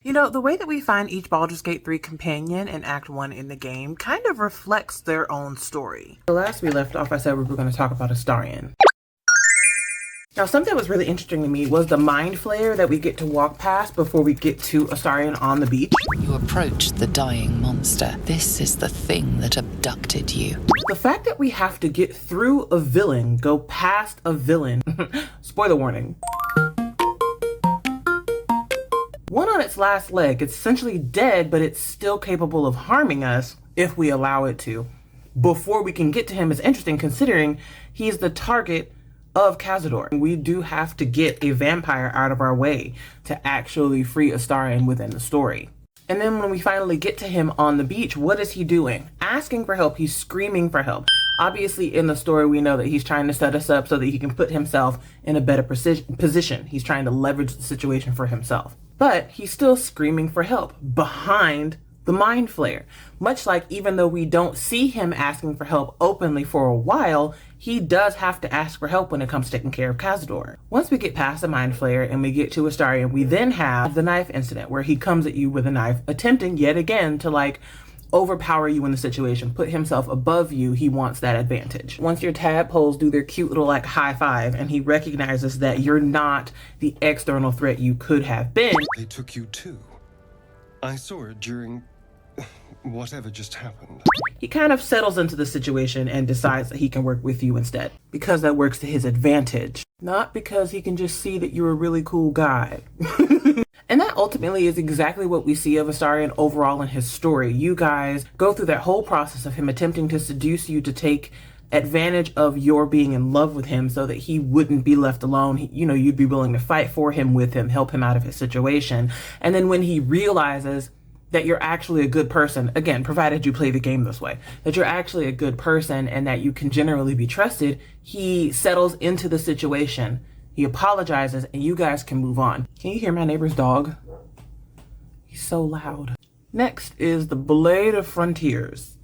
You know, the way that we find each Baldur's Gate 3 companion in Act 1 in the game kind of reflects their own story. The last we left off, I said we were going to talk about Astarion. Now, something that was really interesting to me was the mind flare that we get to walk past before we get to Astarion on the beach. You approach the dying monster. This is the thing that abducted you. The fact that we have to get through a villain, go past a villain, spoiler warning. One on its last leg, it's essentially dead, but it's still capable of harming us if we allow it to. Before we can get to him is interesting considering he's the target of Cazador. We do have to get a vampire out of our way to actually free Astarion within the story. And then when we finally get to him on the beach, what is he doing? Asking for help. He's screaming for help. Obviously, in the story, we know that he's trying to set us up so that he can put himself in a better position. He's trying to leverage the situation for himself. But he's still screaming for help behind the mind flare. Much like even though we don't see him asking for help openly for a while, he does have to ask for help when it comes to taking care of Cazador. Once we get past the mind flare and we get to Astarion, we then have the knife incident where he comes at you with a knife, attempting yet again to overpower you in the situation, put himself above you. He wants that advantage. Once your tadpoles do their cute little high five and he recognizes that you're not the external threat you could have been. They took you too. I saw it during whatever just happened. He kind of settles into the situation and decides that he can work with you instead because that works to his advantage, not because he can just see that you're a really cool guy. And that ultimately is exactly what we see of Astarion overall in his story. You guys go through that whole process of him attempting to seduce you to take advantage of your being in love with him so that he wouldn't be left alone. You'd be willing to fight for him, with him, help him out of his situation. And then when he realizes that you're actually a good person, again, provided you play the game this way, that you're actually a good person and that you can generally be trusted, he settles into the situation. He apologizes and you guys can move on. Can you hear my neighbor's dog? He's so loud. Next is the Blade of Frontiers.